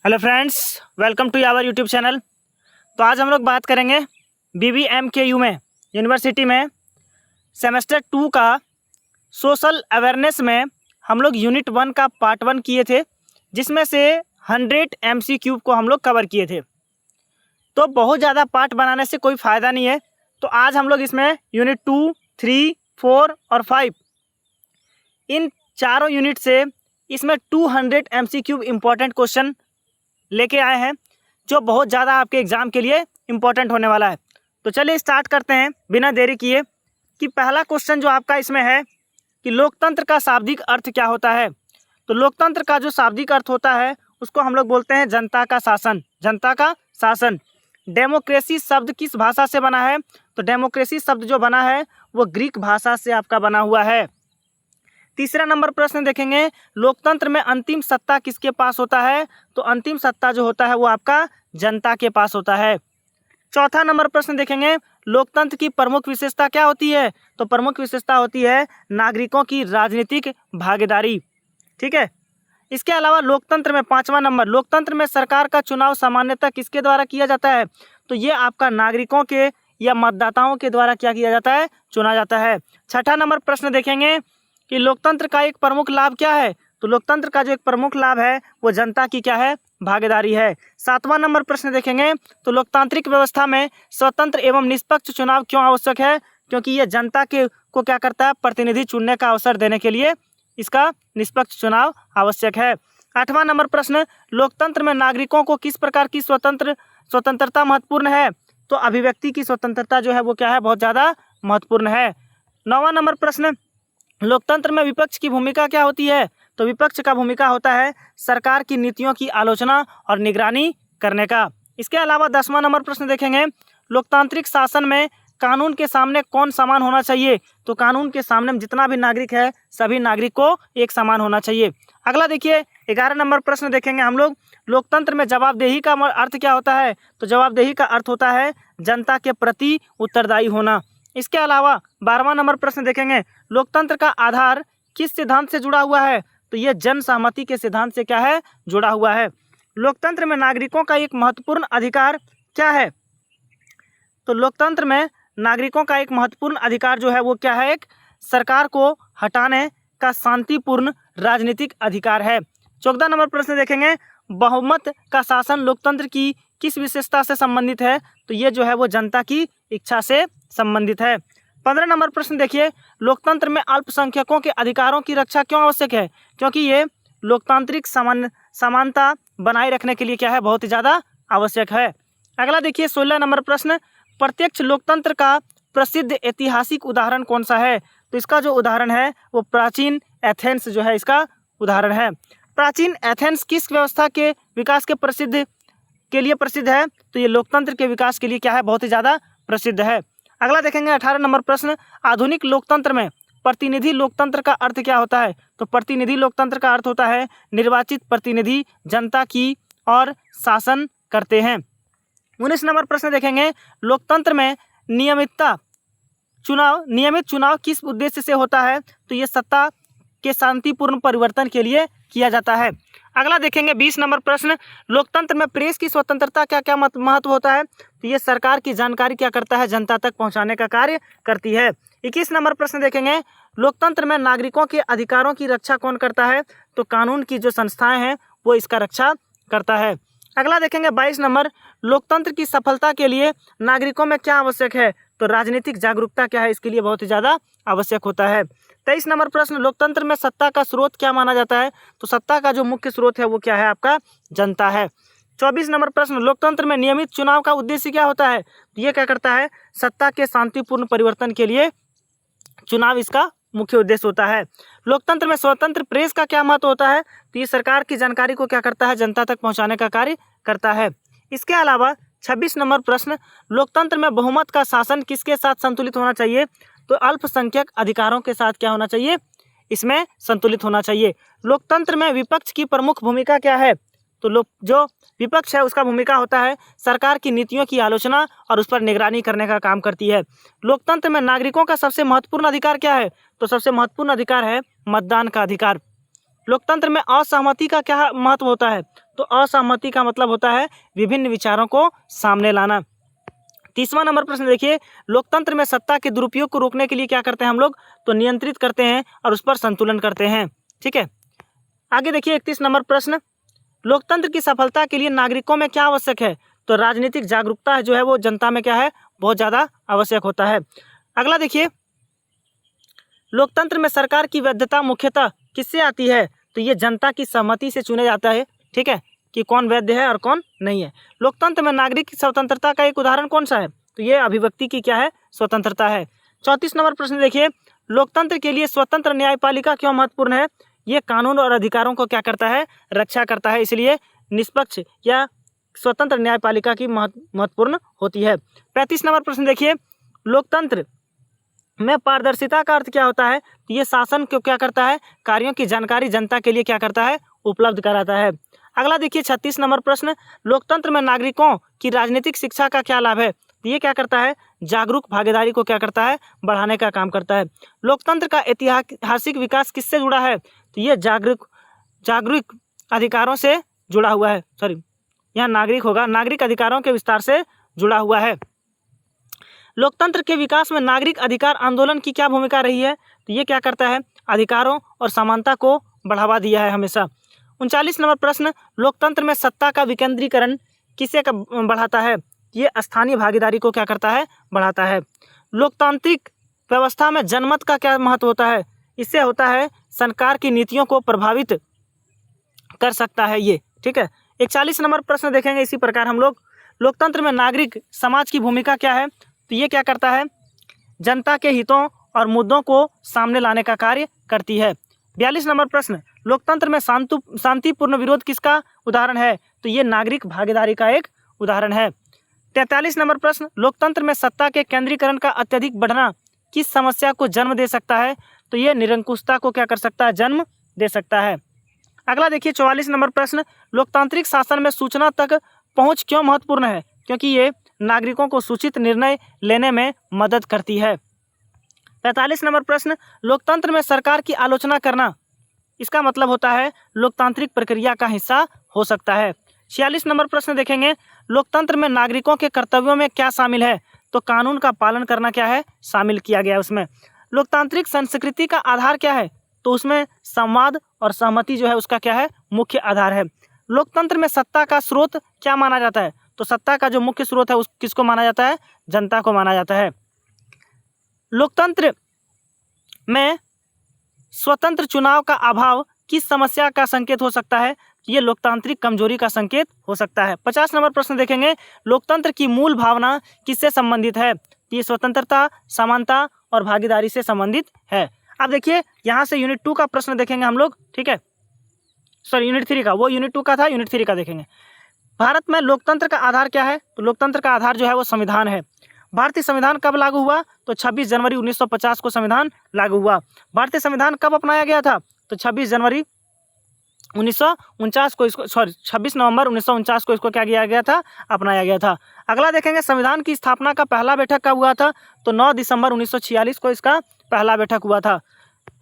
Hello friends, welcome to our YouTube channel. तो आज हम लोग बात करेंगे BBMKU में यूनिवर्सिटी में सेमेस्टर 2 का सोशल अवेयरनेस में हम लोग यूनिट 1 का पार्ट 1 किए थे, जिसमें से 100 MCQ को हम लोग कवर किए थे। तो बहुत ज़्यादा पार्ट बनाने से कोई फ़ायदा नहीं है। तो आज हम लोग इसमें यूनिट 2, 3, 4 और 5 इन चारों यूनिट से इसमें 200 MCQ इम्पॉर्टेंट क्वेश्चन लेके आए हैं, जो बहुत ज़्यादा आपके एग्ज़ाम के लिए इम्पोर्टेंट होने वाला है। तो चलिए स्टार्ट करते हैं बिना देरी किए कि पहला क्वेश्चन जो आपका इसमें है कि लोकतंत्र का शाब्दिक अर्थ क्या होता है। तो लोकतंत्र का जो शाब्दिक अर्थ होता है उसको हम लोग बोलते हैं जनता का शासन। जनता का शासन। डेमोक्रेसी शब्द किस भाषा से बना है? तो डेमोक्रेसी शब्द जो बना है वो ग्रीक भाषा से आपका बना हुआ है। तीसरा नंबर प्रश्न देखेंगे, लोकतंत्र में अंतिम सत्ता किसके पास होता है? तो अंतिम सत्ता जो होता है वो आपका जनता के पास होता है। चौथा नंबर प्रश्न देखेंगे, लोकतंत्र की प्रमुख विशेषता क्या होती है? तो प्रमुख विशेषता होती है नागरिकों की राजनीतिक भागीदारी। ठीक है। इसके अलावा लोकतंत्र में पांचवा नंबर, लोकतंत्र में सरकार का चुनाव सामान्यतः किसके द्वारा किया जाता है? तो ये आपका नागरिकों के या मतदाताओं के द्वारा क्या किया जाता है? चुना जाता है। छठा नंबर प्रश्न देखेंगे कि लोकतंत्र का एक प्रमुख लाभ क्या है? तो लोकतंत्र का जो एक प्रमुख लाभ है वो जनता की क्या है? भागीदारी है। सातवां नंबर प्रश्न देखेंगे, तो लोकतांत्रिक व्यवस्था में स्वतंत्र एवं निष्पक्ष चुनाव क्यों आवश्यक है? क्योंकि ये जनता के को क्या करता है? प्रतिनिधि चुनने का अवसर देने के लिए इसका निष्पक्ष चुनाव आवश्यक है। आठवां नंबर प्रश्न, लोकतंत्र में नागरिकों को किस प्रकार की स्वतंत्रता महत्वपूर्ण है? तो अभिव्यक्ति की स्वतंत्रता जो है वो क्या है? बहुत ज़्यादा महत्वपूर्ण है। नौवां नंबर प्रश्न, लोकतंत्र में विपक्ष की भूमिका क्या होती है? तो विपक्ष का भूमिका होता है सरकार की नीतियों की आलोचना और निगरानी करने का। इसके अलावा 10वां नंबर प्रश्न देखेंगे, लोकतांत्रिक शासन में कानून के सामने कौन समान होना चाहिए? तो कानून के सामने जितना भी नागरिक है सभी नागरिक को एक समान होना चाहिए। अगला देखिए 11 नंबर प्रश्न देखेंगे हम लोग, लोकतंत्र में जवाबदेही का अर्थ क्या होता है? तो जवाबदेही का अर्थ होता है जनता के प्रति उत्तरदायी होना। इसके अलावा 12वां नंबर प्रश्न देखेंगे, लोकतंत्र का आधार किस सिद्धांत से जुड़ा हुआ है? तो यह जन सहमति के सिद्धांत से क्या है? जुड़ा हुआ है। लोकतंत्र में नागरिकों का एक महत्वपूर्ण अधिकार क्या है? तो लोकतंत्र में नागरिकों का एक महत्वपूर्ण अधिकार जो है वो क्या है? एक सरकार को हटाने का शांतिपूर्ण राजनीतिक अधिकार है। 14 नंबर प्रश्न देखेंगे, बहुमत का शासन लोकतंत्र की किस विशेषता से संबंधित है? तो ये जो है वो जनता की इच्छा से संबंधित है। 15 नंबर प्रश्न देखिए, लोकतंत्र में अल्पसंख्यकों के अधिकारों की रक्षा क्यों आवश्यक है? क्योंकि ये लोकतांत्रिक समानता बनाए रखने के लिए क्या है? बहुत ही ज़्यादा आवश्यक है। अगला देखिए 16 नंबर प्रश्न, प्रत्यक्ष लोकतंत्र का प्रसिद्ध ऐतिहासिक उदाहरण कौन सा है? तो इसका जो उदाहरण है वो प्राचीन एथेंस जो है इसका उदाहरण है। प्राचीन एथेंस किस व्यवस्था के विकास के लिए प्रसिद्ध है? तो ये लोकतंत्र के विकास के लिए क्या है? बहुत ही ज़्यादा प्रसिद्ध है। अगला देखेंगे 18 नंबर प्रश्न, आधुनिक लोकतंत्र में प्रतिनिधि लोकतंत्र का अर्थ क्या होता है? तो प्रतिनिधि लोकतंत्र का अर्थ होता है निर्वाचित प्रतिनिधि जनता की और शासन करते हैं। 19 नंबर प्रश्न देखेंगे, लोकतंत्र में नियमित चुनाव किस उद्देश्य से होता है? तो ये सत्ता के शांतिपूर्ण परिवर्तन के लिए किया जाता है। अगला देखेंगे 20 नंबर प्रश्न, लोकतंत्र में प्रेस की स्वतंत्रता क्या क्या महत्व होता है? तो ये सरकार की जानकारी क्या करता है? जनता तक पहुंचाने का कार्य करती है। 21 नंबर प्रश्न देखेंगे, लोकतंत्र में नागरिकों के अधिकारों की रक्षा कौन करता है? तो कानून की जो संस्थाएं हैं वो इसका रक्षा करता है। अगला देखेंगे 22 नंबर, लोकतंत्र की सफलता के लिए नागरिकों में क्या आवश्यक है? तो राजनीतिक जागरूकता क्या है? इसके लिए बहुत ही ज़्यादा आवश्यक होता है। 23 नंबर प्रश्न, लोकतंत्र में सत्ता का स्रोत क्या माना जाता है? तो सत्ता का जो मुख्य स्रोत है वो क्या है? आपका जनता है। 24 नंबर प्रश्न, लोकतंत्र में नियमित चुनाव का उद्देश्य क्या होता है? तो ये क्या करता है? सत्ता के शांतिपूर्ण परिवर्तन के लिए चुनाव इसका मुख्य उद्देश्य होता है। लोकतंत्र में स्वतंत्र प्रेस का क्या महत्व होता है? तो ये सरकार की जानकारी को क्या करता है? जनता तक पहुंचाने का कार्य करता है। इसके अलावा 26 नंबर प्रश्न, लोकतंत्र में बहुमत का शासन किसके साथ संतुलित होना चाहिए? तो अल्पसंख्यक अधिकारों के साथ क्या होना चाहिए? इसमें संतुलित होना चाहिए। लोकतंत्र में विपक्ष की प्रमुख भूमिका क्या है? तो जो विपक्ष है उसका भूमिका होता है सरकार की नीतियों की आलोचना और उस पर निगरानी करने का काम करती है। लोकतंत्र में नागरिकों का सबसे महत्वपूर्ण अधिकार क्या है? तो सबसे महत्वपूर्ण अधिकार है मतदान का अधिकार। लोकतंत्र में असहमति का क्या महत्व होता है? तो असहमति का मतलब होता है विभिन्न विचारों को सामने लाना। 30वां नंबर प्रश्न देखिए, लोकतंत्र में सत्ता के दुरुपयोग को रोकने के लिए क्या करते हैं हम लोग, तो नियंत्रित करते हैं और उस पर संतुलन करते हैं। ठीक है, आगे देखिए 31 नंबर प्रश्न, लोकतंत्र की सफलता के लिए नागरिकों में क्या आवश्यक है, तो राजनीतिक जागरूकता जो है वो जनता में क्या है, बहुत ज़्यादा आवश्यक होता है। अगला देखिए, लोकतंत्र में सरकार की वैधता मुख्यतः किससे आती है, तो ये जनता की सहमति से चुना जाता है। ठीक है, कि कौन वैध है और कौन नहीं है। लोकतंत्र में नागरिक की स्वतंत्रता का एक उदाहरण कौन सा है, तो ये अभिव्यक्ति की क्या है, स्वतंत्रता है। 34 नंबर प्रश्न देखिए, लोकतंत्र के लिए स्वतंत्र न्यायपालिका क्यों महत्वपूर्ण है, ये कानून और अधिकारों को क्या करता है, रक्षा करता है, इसलिए निष्पक्ष या स्वतंत्र न्यायपालिका की महत्वपूर्ण होती है। 35 नंबर प्रश्न देखिए, लोकतंत्र में पारदर्शिता का अर्थ क्या होता है, तो ये शासन को क्या करता है, कार्यों की जानकारी जनता के लिए क्या करता है, उपलब्ध कराता है। अगला देखिए 36 नंबर प्रश्न, लोकतंत्र में नागरिकों की राजनीतिक शिक्षा का क्या लाभ है, तो ये क्या करता है, जागरूक भागीदारी को क्या करता है, बढ़ाने का काम करता है। लोकतंत्र का ऐतिहासिक विकास किससे जुड़ा है, तो ये जागरूक अधिकारों से जुड़ा हुआ है, सॉरी यहाँ नागरिक होगा, नागरिक अधिकारों के विस्तार से जुड़ा हुआ है। लोकतंत्र के विकास में नागरिक अधिकार आंदोलन की क्या भूमिका रही है, तो ये क्या करता है, अधिकारों और समानता को बढ़ावा दिया है हमेशा। 39 नंबर प्रश्न, लोकतंत्र में सत्ता का विकेंद्रीकरण किसे बढ़ाता है, ये स्थानीय भागीदारी को क्या करता है, बढ़ाता है। लोकतांत्रिक व्यवस्था में जनमत का क्या महत्व होता है, इससे होता है सरकार की नीतियों को प्रभावित कर सकता है ये। ठीक है, 41 नंबर प्रश्न देखेंगे इसी प्रकार हम लोग, लोकतंत्र में नागरिक समाज की भूमिका क्या है, तो ये क्या करता है, जनता के हितों और मुद्दों को सामने लाने का कार्य करती है। 42 नंबर प्रश्न, लोकतंत्र में शांतिपूर्ण विरोध किसका उदाहरण है, तो ये नागरिक भागीदारी का एक उदाहरण है। 43 नंबर प्रश्न, लोकतंत्र में सत्ता के केंद्रीकरण का अत्यधिक बढ़ना किस समस्या को जन्म दे सकता है, तो ये निरंकुशता को क्या कर सकता है, जन्म दे सकता है। अगला देखिए 44 नंबर प्रश्न, लोकतांत्रिक शासन में सूचना तक पहुंच क्यों महत्वपूर्ण है, क्योंकि ये नागरिकों को सूचित निर्णय लेने में मदद करती है। 45 नंबर प्रश्न, लोकतंत्र में सरकार की आलोचना करना, इसका मतलब होता है लोकतांत्रिक प्रक्रिया का हिस्सा हो सकता है। 46 नंबर प्रश्न देखेंगे, लोकतंत्र में नागरिकों के कर्तव्यों में क्या शामिल है, तो कानून का पालन करना क्या है, शामिल किया गया है उसमें। लोकतांत्रिक संस्कृति का आधार क्या है, तो उसमें संवाद और सहमति जो है उसका क्या है, मुख्य आधार है। लोकतंत्र में सत्ता का स्रोत क्या माना जाता है, तो सत्ता का जो मुख्य स्रोत है उस किसको माना जाता है, जनता को माना जाता है। लोकतंत्र में स्वतंत्र चुनाव का अभाव किस समस्या का संकेत हो सकता है, ये लोकतांत्रिक कमजोरी का संकेत हो सकता है। 50 नंबर प्रश्न देखेंगे, लोकतंत्र की मूल भावना किससे संबंधित है, ये स्वतंत्रता, समानता और भागीदारी से संबंधित है। अब देखिए यहाँ से यूनिट 2 का प्रश्न देखेंगे हम लोग। ठीक है, सॉरी यूनिट 3 का, वो यूनिट 2 का था, यूनिट 3 का देखेंगे। भारत में लोकतंत्र का आधार क्या है, तो लोकतंत्र का आधार जो है वो संविधान है। भारतीय संविधान कब लागू हुआ, तो 26 जनवरी 1950 को संविधान लागू हुआ। भारतीय संविधान कब अपनाया गया था, तो 26 जनवरी 1949 को इसको, सॉरी 26 नवंबर 1949 को इसको क्या किया गया था, अपनाया गया था। अगला देखेंगे, संविधान की स्थापना का पहला बैठक कब हुआ था, तो 9 दिसंबर 1946 को इसका पहला बैठक हुआ था।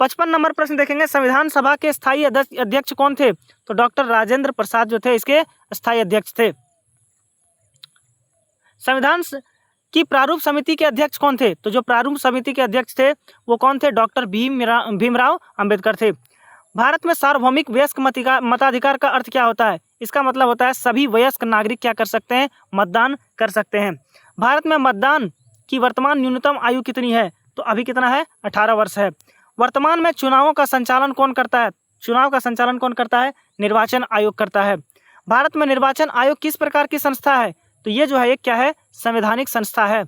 55 नंबर प्रश्न देखेंगे, संविधान सभा के स्थायी अध्यक्ष कौन थे, तो डॉक्टर राजेंद्र प्रसाद जो थे इसके स्थायी अध्यक्ष थे। संविधान की प्रारूप समिति के अध्यक्ष कौन थे, तो जो प्रारूप समिति के अध्यक्ष थे वो कौन थे, डॉक्टर भीमराव अंबेडकर थे। भारत में सार्वभौमिक वयस्क मताधिकार का अर्थ क्या होता है, इसका मतलब होता है सभी वयस्क नागरिक क्या कर सकते हैं, मतदान कर सकते हैं। भारत में मतदान की वर्तमान न्यूनतम आयु कितनी है, तो अभी कितना है, 18 वर्ष है। वर्तमान में चुनावों का संचालन कौन करता है, चुनाव का संचालन कौन करता है, निर्वाचन आयोग करता है। भारत में निर्वाचन आयोग किस प्रकार की संस्था है, तो ये जो है एक क्या है, संवैधानिक संस्था है।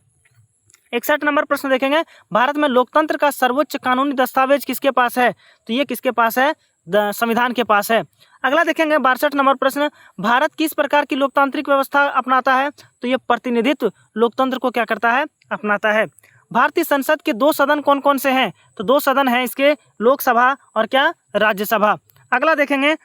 61 नंबर प्रश्न देखेंगे, भारत में लोकतंत्र का सर्वोच्च कानूनी दस्तावेज किसके पास है, तो ये किसके पास है, संविधान के पास है। अगला देखेंगे 62 नंबर प्रश्न, भारत किस प्रकार की लोकतांत्रिक व्यवस्था अपनाता है, तो ये प्रतिनिधित्व लोकतंत्र को क्या करता है, अपनाता है। भारतीय संसद के 2 सदन कौन कौन से हैं, तो 2 सदन हैं इसके, लोकसभा और क्या, राज्यसभा। अगला देखेंगे,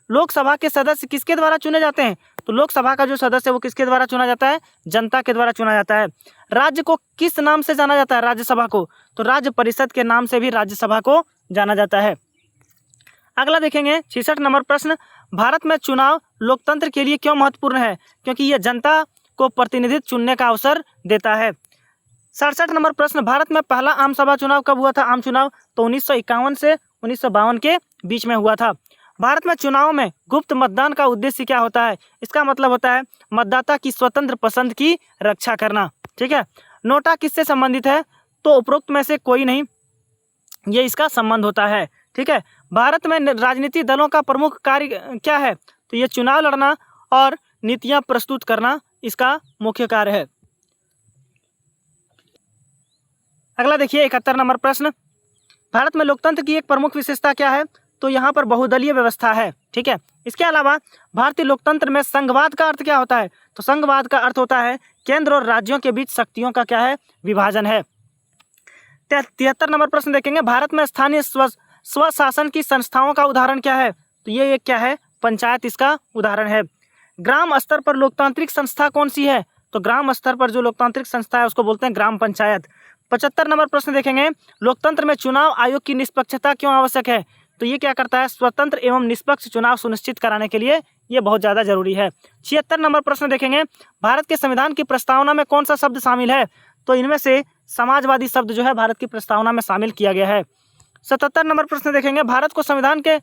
लोकसभा के सदस्य किसके द्वारा चुने जाते हैं, तो लोकसभा का जो सदस्य है वो किसके द्वारा चुना जाता है, जनता के द्वारा चुना जाता है। राज्य को किस नाम से जाना जाता है, राज्यसभा को, तो राज्य परिषद के नाम से भी राज्यसभा को जाना जाता है। अगला देखेंगे 66 नंबर प्रश्न, भारत में चुनाव लोकतंत्र के लिए क्यों महत्वपूर्ण है? क्योंकि यह जनता को प्रतिनिधित्व चुनने का अवसर देता है। 67 नंबर प्रश्न, भारत में पहला आम सभा चुनाव कब हुआ था? आम चुनाव तो 1951 से 1952 के बीच में हुआ था। भारत में चुनाव में गुप्त मतदान का उद्देश्य क्या होता है? इसका मतलब होता है मतदाता की स्वतंत्र पसंद की रक्षा करना। ठीक है। नोटा किससे संबंधित है? तो उपरोक्त में से कोई नहीं, ये इसका संबंध होता है। ठीक है। भारत में राजनीतिक दलों का प्रमुख कार्य क्या है? तो ये चुनाव लड़ना और नीतियां प्रस्तुत करना इसका मुख्य कार्य है। अगला देखिए 71 नंबर प्रश्न, भारत में लोकतंत्र की एक प्रमुख विशेषता क्या है? तो यहाँ पर बहुदलीय व्यवस्था है। ठीक है। इसके अलावा भारतीय लोकतंत्र में संघवाद का अर्थ क्या होता है? तो संघवाद का अर्थ होता है केंद्र और राज्यों के बीच शक्तियों का क्या है? विभाजन है। 73 नंबर प्रश्न देखेंगे, भारत में स्थानीय स्वशासन की संस्थाओं का उदाहरण क्या है? तो ये क्या है? पंचायत इसका उदाहरण है। ग्राम स्तर पर लोकतांत्रिक संस्था कौन सी है? तो ग्राम स्तर पर जो लोकतांत्रिक संस्था है उसको बोलते हैं ग्राम पंचायत। 75 नंबर प्रश्न देखेंगे, लोकतंत्र में चुनाव आयोग की निष्पक्षता क्यों आवश्यक है? तो ये क्या करता है? स्वतंत्र एवं निष्पक्ष चुनाव सुनिश्चित कराने के लिए ये बहुत ज़्यादा जरूरी है। 76 नंबर प्रश्न देखेंगे, भारत के संविधान की प्रस्तावना में कौन सा शब्द शामिल है? तो इनमें से समाजवादी शब्द जो है भारत की प्रस्तावना में शामिल किया गया है। 77 नंबर प्रश्न देखेंगे, भारत को संविधान के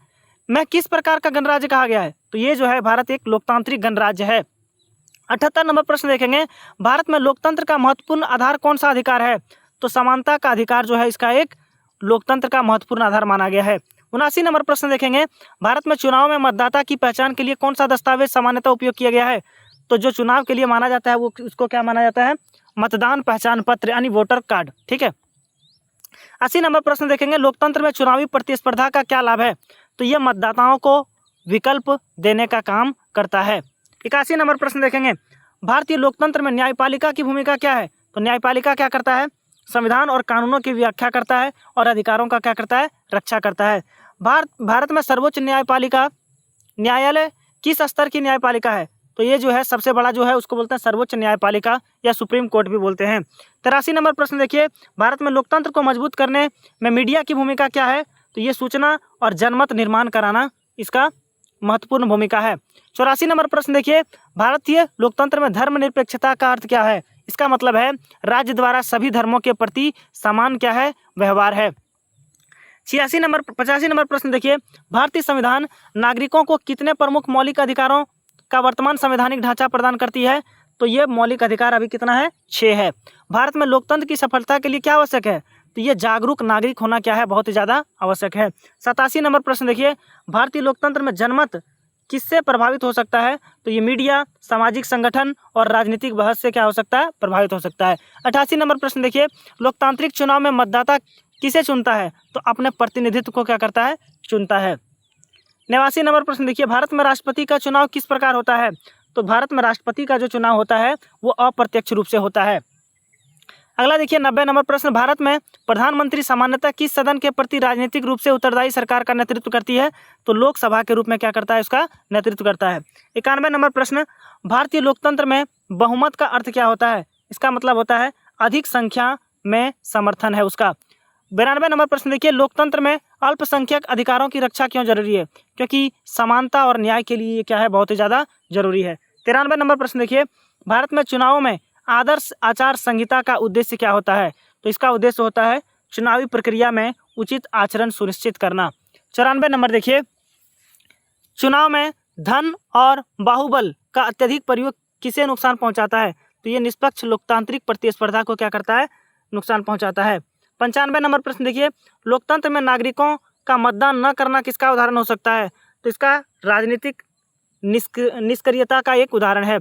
में किस प्रकार का गणराज्य कहा गया है? तो ये जो है भारत एक लोकतांत्रिक गणराज्य है। 78 नंबर प्रश्न देखेंगे, भारत में लोकतंत्र का महत्वपूर्ण आधार कौन सा अधिकार है? तो समानता का अधिकार जो है इसका एक लोकतंत्र का महत्वपूर्ण आधार माना गया है। 79 नंबर प्रश्न देखेंगे, भारत में चुनाव में मतदाता की पहचान के लिए कौन सा दस्तावेज सामान्यतः उपयोग किया गया है? तो जो चुनाव के लिए माना जाता है वो उसको क्या माना जाता है? मतदान पहचान पत्र यानी वोटर कार्ड। ठीक है। 80 नंबर प्रश्न देखेंगे, लोकतंत्र में चुनावी प्रतिस्पर्धा का क्या लाभ है? तो ये मतदाताओं को विकल्प देने का काम करता है। 81 नंबर प्रश्न देखेंगे, भारतीय लोकतंत्र में न्यायपालिका की भूमिका क्या है? तो न्यायपालिका क्या करता है? संविधान और कानूनों की व्याख्या करता है और अधिकारों का क्या करता है? रक्षा करता है। भारत में सर्वोच्च न्यायालय किस स्तर की न्यायपालिका है? तो ये जो है सबसे बड़ा जो है उसको बोलते हैं सर्वोच्च न्यायपालिका या सुप्रीम कोर्ट भी बोलते हैं। 83 नंबर प्रश्न देखिए, भारत में लोकतंत्र को मजबूत करने में मीडिया की भूमिका क्या है? तो ये सूचना और जनमत निर्माण कराना इसका महत्वपूर्ण भूमिका है। 84 नंबर प्रश्न देखिए, भारतीय लोकतंत्र में धर्मनिरपेक्षता का अर्थ क्या है? इसका मतलब है राज्य द्वारा सभी धर्मों के प्रति समान क्या है? व्यवहार है। 85 नंबर प्रश्न देखिए, भारतीय संविधान नागरिकों को कितने प्रमुख मौलिक अधिकारों का वर्तमान संवैधानिक ढांचा प्रदान करती है? तो ये मौलिक अधिकार अभी कितना है? 6 है। भारत में लोकतंत्र की सफलता के लिए क्या आवश्यक है? तो ये जागरूक नागरिक होना क्या है? बहुत ही ज़्यादा आवश्यक है। 87 नंबर प्रश्न देखिए, भारतीय लोकतंत्र में जनमत किससे प्रभावित हो सकता है? तो ये मीडिया, सामाजिक संगठन और राजनीतिक बहस से क्या हो सकता है? प्रभावित हो सकता है। 88 नंबर प्रश्न देखिए, लोकतांत्रिक चुनाव में मतदाता किसे चुनता है? तो अपने प्रतिनिधित्व को क्या करता है? चुनता है। 89 नंबर प्रश्न देखिए, भारत में राष्ट्रपति का चुनाव किस प्रकार होता है? तो भारत में राष्ट्रपति का जो चुनाव होता है वो अप्रत्यक्ष रूप से होता है। अगला देखिए 90 नंबर प्रश्न, भारत में प्रधानमंत्री सामान्यतः किस सदन के प्रति राजनीतिक रूप से उत्तरदायी सरकार का नेतृत्व करती है? तो लोकसभा के रूप में क्या करता है? उसका नेतृत्व करता है। 91 नंबर प्रश्न, भारतीय लोकतंत्र में बहुमत का अर्थ क्या होता है? इसका मतलब होता है अधिक संख्या में समर्थन है उसका। 92 नंबर प्रश्न देखिए, लोकतंत्र में अल्पसंख्यक अधिकारों की रक्षा क्यों जरूरी है? क्योंकि समानता और न्याय के लिए ये क्या है? बहुत ही ज़्यादा जरूरी है। 93 नंबर प्रश्न देखिए, भारत में चुनावों में आदर्श आचार संहिता का उद्देश्य क्या होता है? तो इसका उद्देश्य होता है चुनावी प्रक्रिया में उचित आचरण सुनिश्चित करना। 94 नंबर देखिए, चुनाव में धन और बाहुबल का अत्यधिक प्रयोग किसे नुकसान पहुंचाता है? तो ये निष्पक्ष लोकतांत्रिक प्रतिस्पर्धा को क्या करता है? नुकसान पहुंचाता है। 95 नंबर प्रश्न देखिए, लोकतंत्र में नागरिकों का मतदान न करना किसका उदाहरण हो सकता है? तो इसका राजनीतिक निष्क्रियता का एक उदाहरण है।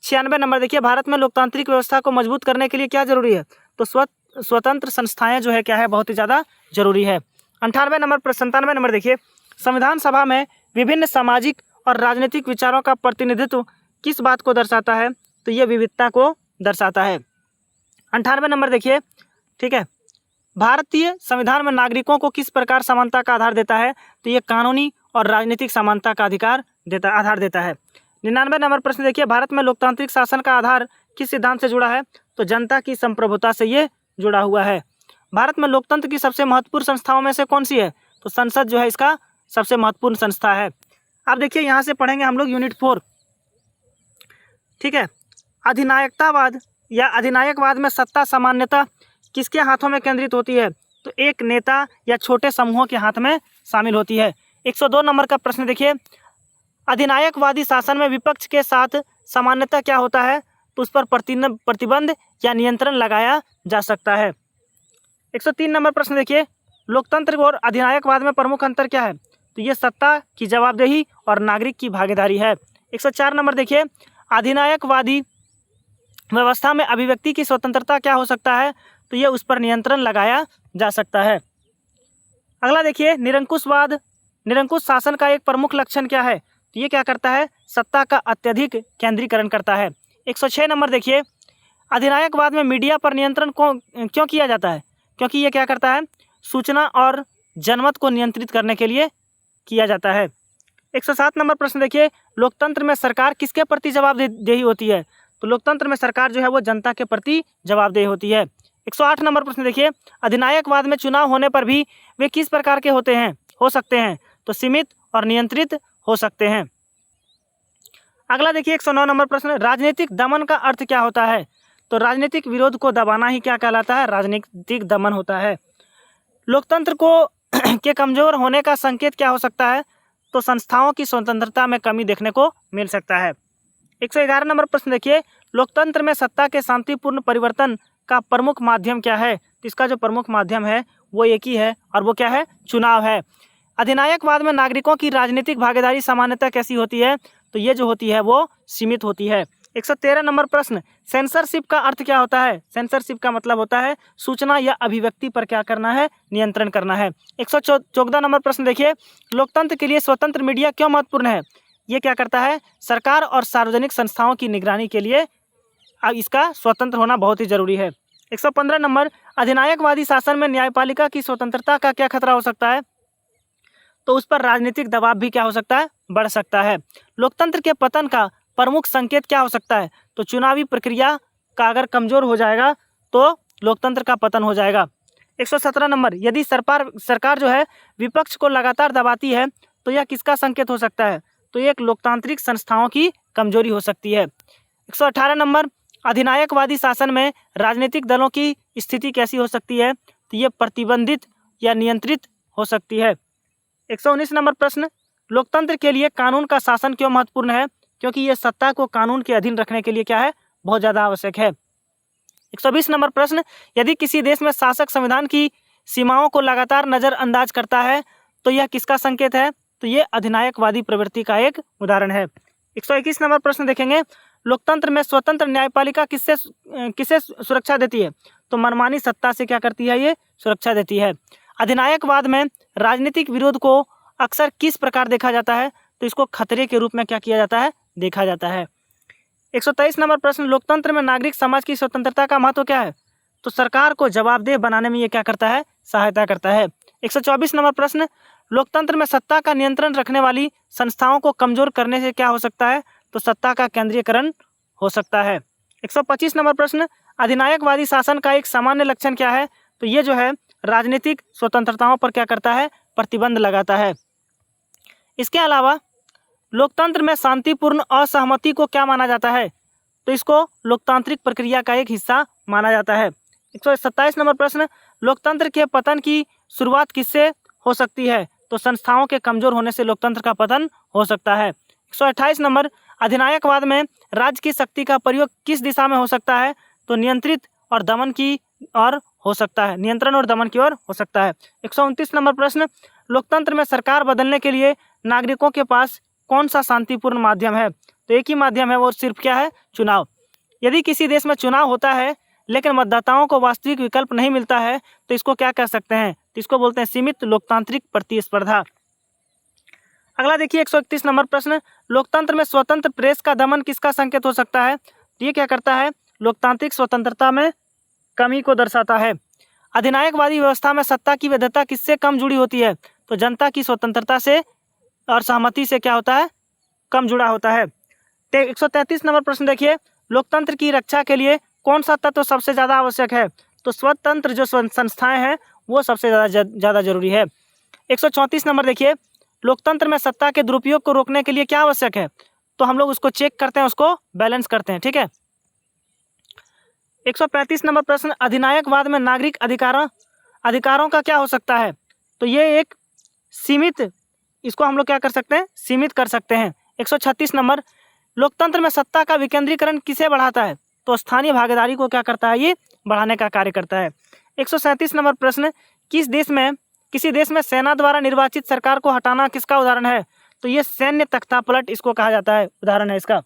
96 नंबर देखिए, भारत में लोकतांत्रिक व्यवस्था को मजबूत करने के लिए क्या जरूरी है? तो स्वतंत्र संस्थाएं जो है क्या है? बहुत ही ज़्यादा जरूरी है। 97 नंबर देखिए, संविधान सभा में विभिन्न सामाजिक और राजनीतिक विचारों का प्रतिनिधित्व किस बात को दर्शाता है? तो ये विविधता को दर्शाता है। 98 नंबर देखिए, ठीक है, भारतीय संविधान में नागरिकों को किस प्रकार समानता का आधार देता है? तो ये कानूनी और राजनीतिक समानता का आधार देता है। 99 नंबर प्रश्न देखिए, भारत में लोकतांत्रिक शासन का आधार किस सिद्धांत से जुड़ा है? तो जनता की संप्रभुता से ये जुड़ा हुआ है। भारत में लोकतंत्र की सबसे महत्वपूर्ण संस्थाओं में से कौन सी है? तो संसद जो है इसका सबसे महत्वपूर्ण संस्था है। अब देखिए यहाँ से पढ़ेंगे हम लोग यूनिट 4, ठीक है। अधिनायकतावाद या अधिनायकवाद में सत्ता सामान्यतः किसके हाथों में केंद्रित होती है? तो एक नेता या छोटे समूहों के हाथ में शामिल होती है। 102 नंबर का प्रश्न देखिए, अधिनायकवादी शासन में विपक्ष के साथ सामान्यतः क्या होता है? तो उस पर प्रतिबंध या नियंत्रण लगाया जा सकता है। 103 नंबर प्रश्न देखिए, लोकतंत्र और अधिनायकवाद में प्रमुख अंतर क्या है? तो ये सत्ता की जवाबदेही और नागरिक की भागीदारी है। 104 नंबर देखिए, अधिनायकवादी व्यवस्था में अभिव्यक्ति की स्वतंत्रता क्या हो सकता है? तो ये उस पर नियंत्रण लगाया जा सकता है। अगला देखिए, निरंकुशवाद, निरंकुश शासन का एक प्रमुख लक्षण क्या है? तो ये क्या करता है? सत्ता का अत्यधिक केंद्रीकरण करता है। 106 नंबर देखिए, अधिनायकवाद में मीडिया पर नियंत्रण क्यों किया जाता है? क्योंकि ये क्या करता है? सूचना और जनमत को नियंत्रित करने के लिए किया जाता है। 107 नंबर प्रश्न देखिए, लोकतंत्र में सरकार किसके प्रति जवाबदेही होती है? तो लोकतंत्र में सरकार जो है वो जनता के प्रति जवाबदेही होती है। 108 नंबर प्रश्न देखिए, अधिनायकवाद में चुनाव होने पर भी वे किस प्रकार के हो सकते हैं? तो सीमित और नियंत्रित हो सकते हैं। अगला देखिए 109 नंबर प्रश्न, राजनीतिक दमन का अर्थ क्या होता है? तो राजनीतिक विरोध को दबाना ही क्या कहलाता है? राजनीतिक दमन होता है। लोकतंत्र को के कमजोर होने का संकेत क्या हो सकता है? तो संस्थाओं की स्वतंत्रता में कमी देखने को मिल सकता है। 111 नंबर प्रश्न देखिए, लोकतंत्र में सत्ता के शांतिपूर्ण परिवर्तन का प्रमुख माध्यम क्या है? तो इसका जो प्रमुख माध्यम है वो एक ही है, और वो क्या है? चुनाव है। अधिनायकवाद में नागरिकों की राजनीतिक भागीदारी सामान्यतः कैसी होती है? तो ये जो होती है वो सीमित होती है। 113 नंबर प्रश्न, सेंसरशिप का अर्थ क्या होता है? सेंसरशिप का मतलब होता है सूचना या अभिव्यक्ति पर क्या करना है? नियंत्रण करना है। 114 नंबर प्रश्न देखिए, लोकतंत्र के लिए स्वतंत्र मीडिया क्यों महत्वपूर्ण है? ये क्या करता है? सरकार और सार्वजनिक संस्थाओं की निगरानी के लिए अब इसका स्वतंत्र होना बहुत ही जरूरी है। 115 नंबर, अधिनायकवादी शासन में न्यायपालिका की स्वतंत्रता का क्या खतरा हो सकता है? तो उस पर राजनीतिक दबाव भी क्या हो सकता है? बढ़ सकता है। लोकतंत्र के पतन का प्रमुख संकेत क्या हो सकता है? तो चुनावी प्रक्रिया का अगर कमजोर हो जाएगा तो लोकतंत्र का पतन हो जाएगा। 117 नंबर, यदि सरकार जो है विपक्ष को लगातार दबाती है तो यह किसका संकेत हो सकता है? तो एक लोकतांत्रिक संस्थाओं की कमजोरी हो सकती है। 118 नंबर, अधिनायकवादी शासन में राजनीतिक दलों की स्थिति कैसी हो सकती है? तो ये प्रतिबंधित या नियंत्रित हो सकती है। 119 नंबर प्रश्न, लोकतंत्र के लिए कानून का शासन क्यों महत्वपूर्ण है? क्योंकि ये सत्ता को कानून के अधीन रखने के लिए क्या है? बहुत ज़्यादा आवश्यक है। 120 नंबर प्रश्न, यदि किसी देश में शासक संविधान की सीमाओं को लगातार नज़रअंदाज करता है तो यह किसका संकेत है? तो ये अधिनायकवादी प्रवृत्ति का एक उदाहरण है। 121 नंबर प्रश्न देखेंगे, लोकतंत्र में स्वतंत्र न्यायपालिका किसे सुरक्षा देती है? तो मनमानी सत्ता से क्या करती है? ये सुरक्षा देती है। अधिनायकवाद में राजनीतिक विरोध को अक्सर किस प्रकार देखा जाता है? तो इसको खतरे के रूप में क्या किया जाता है? देखा जाता है। 123 नंबर प्रश्न, लोकतंत्र में नागरिक समाज की स्वतंत्रता का महत्व क्या है? तो सरकार को जवाबदेह बनाने में ये क्या करता है? सहायता करता है। 124 नंबर प्रश्न, लोकतंत्र में सत्ता का नियंत्रण रखने वाली संस्थाओं को कमजोर करने से क्या हो सकता है? तो सत्ता का केंद्रीयकरण हो सकता है। 125 नंबर प्रश्न, अधिनायकवादी शासन का एक सामान्य लक्षण क्या है? तो ये जो है राजनीतिक स्वतंत्रताओं पर क्या करता है? प्रतिबंध लगाता है। इसके अलावा लोकतंत्र में शांतिपूर्ण असहमति को क्या माना जाता है? तो इसको लोकतांत्रिक प्रक्रिया का एक हिस्सा माना जाता है। 127 नंबर प्रश्न, लोकतंत्र के पतन की शुरुआत किससे हो सकती है? तो संस्थाओं के कमजोर होने से लोकतंत्र का पतन हो सकता है। 128 नंबर, अधिनायकवाद में राज्य की शक्ति का प्रयोग किस दिशा में हो सकता है? तो नियंत्रित और दमन की ओर हो सकता है, नियंत्रण और दमन की ओर हो सकता है। 129 नंबर प्रश्न, लोकतंत्र में सरकार बदलने के लिए नागरिकों के पास कौन सा शांतिपूर्ण माध्यम है? तो एक ही माध्यम है, वो सिर्फ क्या है? चुनाव। यदि किसी देश में चुनाव होता है लेकिन मतदाताओं को वास्तविक विकल्प नहीं मिलता है तो इसको क्या कह सकते हैं? तो इसको बोलते हैं सीमित लोकतांत्रिक प्रतिस्पर्धा। अगला देखिए 131 नंबर प्रश्न, लोकतंत्र में स्वतंत्र प्रेस का दमन किसका संकेत हो सकता है? तो ये क्या करता है? लोकतांत्रिक स्वतंत्रता में कमी को दर्शाता है। अधिनायकवादी व्यवस्था में सत्ता की वैधता किससे कम जुड़ी होती है? तो जनता की स्वतंत्रता से और सहमति से क्या होता है? कम जुड़ा होता है। 133 नंबर प्रश्न देखिए, लोकतंत्र की रक्षा के लिए कौन सा तत्व सबसे ज़्यादा आवश्यक है? तो स्वतंत्र जो संस्थाएं हैं वो सबसे ज़्यादा जरूरी है। 134 नंबर देखिए, लोकतंत्र में सत्ता के दुरुपयोग को रोकने के लिए क्या आवश्यक है, तो हम लोग उसको चेक करते हैं, उसको बैलेंस करते हैं। ठीक है। 135 नंबर प्रश्न, अधिनायकवाद में नागरिक अधिकारों का क्या हो सकता है, तो ये एक सीमित, इसको हम लोग क्या कर सकते हैं, सीमित कर सकते हैं। 136 नंबर, लोकतंत्र में सत्ता का विकेंद्रीकरण किसे बढ़ाता है, तो स्थानीय भागीदारी को क्या करता है, ये बढ़ाने का कार्य करता है। 137 नंबर प्रश्न, किसी देश में सेना द्वारा निर्वाचित सरकार को हटाना किसका उदाहरण है, तो ये सैन्य तख्तापलट इसको कहा जाता है, उदाहरण है इसका।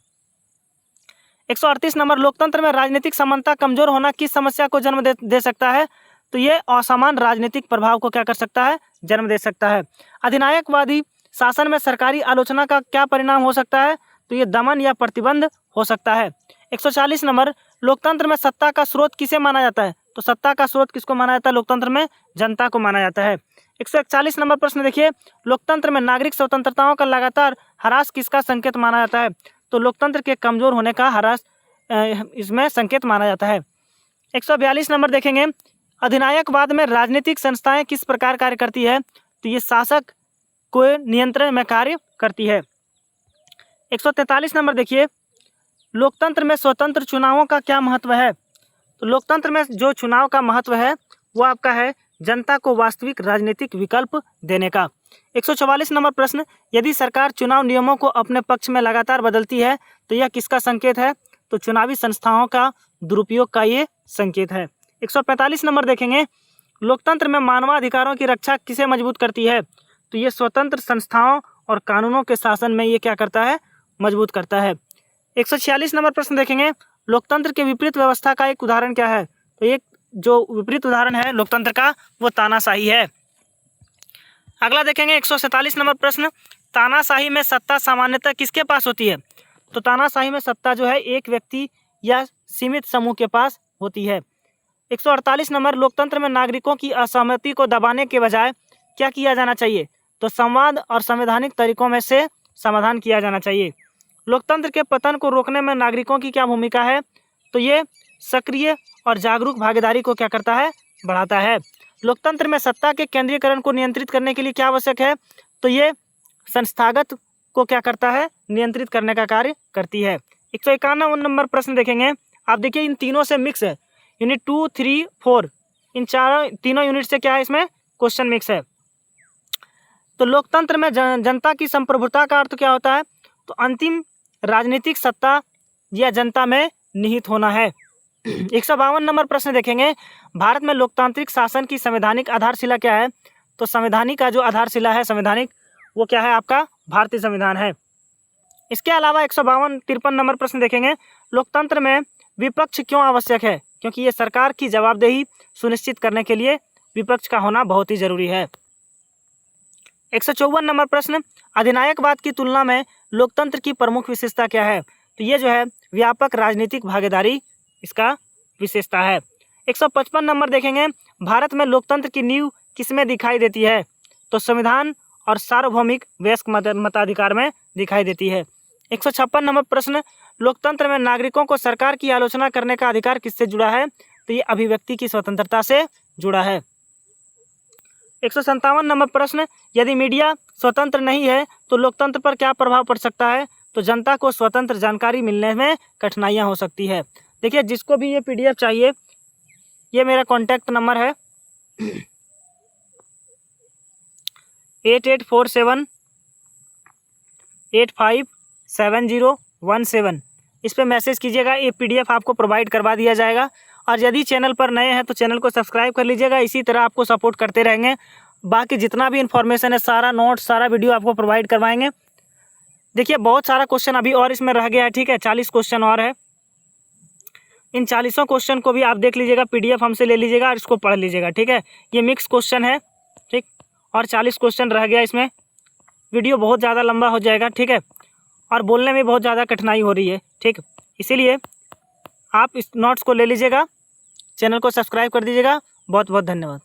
138 नंबर, लोकतंत्र में राजनीतिक समानता कमजोर होना किस समस्या को जन्म दे सकता है, तो ये असमान राजनीतिक प्रभाव को क्या कर सकता है, जन्म दे सकता है। अधिनायकवादी शासन में सरकारी आलोचना का क्या परिणाम हो सकता है, तो ये दमन या प्रतिबंध हो सकता है। 140 नंबर, लोकतंत्र में सत्ता का स्रोत किसे माना जाता है, तो सत्ता का स्रोत किसको माना जाता है, लोकतंत्र में जनता को माना जाता है। 141 नंबर प्रश्न देखिए, लोकतंत्र में नागरिक स्वतंत्रताओं का लगातार ह्रास किसका संकेत माना जाता है, तो लोकतंत्र के कमजोर होने का ह्रास इसमें संकेत माना जाता है। 142 नंबर देखेंगे, अधिनायकवाद में राजनीतिक संस्थाएं किस प्रकार कार्य करती है, तो ये शासक को नियंत्रण में कार्य करती है। 143 नंबर देखिए, लोकतंत्र में स्वतंत्र चुनावों का क्या महत्व है, तो लोकतंत्र में जो चुनाव का महत्व है वो आपका है जनता को वास्तविक राजनीतिक विकल्प देने का। 144 नंबर प्रश्न, यदि सरकार चुनाव नियमों को अपने पक्ष में लगातार बदलती है तो यह किसका संकेत है, तो चुनावी संस्थाओं का दुरुपयोग का ये संकेत है। 145 नंबर देखेंगे, लोकतंत्र में मानवाधिकारों की रक्षा किसे मजबूत करती है, तो ये स्वतंत्र संस्थाओं और कानूनों के शासन में ये क्या करता है, मजबूत करता है। 146 नंबर प्रश्न देखेंगे, लोकतंत्र के विपरीत व्यवस्था का एक उदाहरण क्या है, तो एक जो विपरीत उदाहरण है लोकतंत्र का वो तानाशाही है। अगला देखेंगे 147 नंबर प्रश्न, तानाशाही में सत्ता सामान्यतः किसके पास होती है, तो तानाशाही में सत्ता जो है एक व्यक्ति या सीमित समूह के पास होती है। 148 नंबर, लोकतंत्र में नागरिकों की असहमति को दबाने के बजाय क्या किया जाना चाहिए, तो संवाद और संवैधानिक तरीकों में से समाधान किया जाना चाहिए। लोकतंत्र के पतन को रोकने में नागरिकों की क्या भूमिका है, तो ये सक्रिय और जागरूक भागीदारी को क्या करता है, बढ़ाता है। लोकतंत्र में सत्ता के केंद्रीकरण को नियंत्रित करने के लिए क्या आवश्यक है, तो ये संस्थागत को क्या करता है, नियंत्रित करने का कार्य करती है। 151 नंबर प्रश्न देखेंगे, आप देखिए इन तीनों से मिक्स है, यूनिट 2, 3, 4 इन तीनों यूनिट से क्या है, इसमें क्वेश्चन मिक्स है। तो लोकतंत्र में जनता की संप्रभुता का अर्थ क्या होता है, तो अंतिम राजनीतिक सत्ता या जनता में निहित होना है। 152 नंबर प्रश्न देखेंगे, भारत में लोकतांत्रिक शासन की संवैधानिक आधारशिला क्या है, तो संवैधानिक का जो आधारशिला है संवैधानिक वो क्या है, आपका भारतीय संविधान है। इसके अलावा 152-53 नंबर प्रश्न देखेंगे, लोकतंत्र में विपक्ष क्यों आवश्यक है, क्योंकि ये सरकार की जवाबदेही सुनिश्चित करने के लिए विपक्ष का होना बहुत ही जरूरी है। 154 नंबर प्रश्न, अधिनायकवाद की तुलना में लोकतंत्र की प्रमुख विशेषता क्या है, तो ये जो है व्यापक राजनीतिक भागीदारी इसका विशेषता है। 155 नंबर देखेंगे, भारत में लोकतंत्र की नींव किसमें दिखाई देती है, तो संविधान और सार्वभौमिक वयस्क मताधिकार में दिखाई देती है। 156 नंबर प्रश्न, लोकतंत्र में नागरिकों को सरकार की आलोचना करने का अधिकार किससे जुड़ा है, तो ये अभिव्यक्ति की स्वतंत्रता से जुड़ा है। 157 नंबर प्रश्न, यदि मीडिया स्वतंत्र नहीं है तो लोकतंत्र पर क्या प्रभाव पड़ सकता है, तो जनता को स्वतंत्र जानकारी मिलने में कठिनाइयां हो सकती है। देखिए जिसको भी ये PDF चाहिए, ये मेरा कॉन्टैक्ट नंबर है 8847857017, इस पर मैसेज कीजिएगा, ये PDF आपको प्रोवाइड करवा दिया जाएगा। और यदि चैनल पर नए हैं तो चैनल को सब्सक्राइब कर लीजिएगा, इसी तरह आपको सपोर्ट करते रहेंगे। बाकी जितना भी इन्फॉर्मेशन है सारा नोट सारा वीडियो आपको प्रोवाइड करवाएंगे। देखिए बहुत सारा क्वेश्चन अभी और इसमें रह गया है, ठीक है, 40 क्वेश्चन और है। इन 40 क्वेश्चन को भी आप देख लीजिएगा, PDF हमसे ले लीजिएगा और इसको पढ़ लीजिएगा, ठीक है। ये मिक्स क्वेश्चन है, ठीक, और 40 क्वेश्चन रह गया इसमें। वीडियो बहुत ज़्यादा लंबा हो जाएगा, ठीक है, और बोलने में बहुत ज़्यादा कठिनाई हो रही है, ठीक। इसीलिए आप इस नोट्स को ले लीजिएगा, चैनल को सब्सक्राइब कर दीजिएगा। बहुत बहुत धन्यवाद।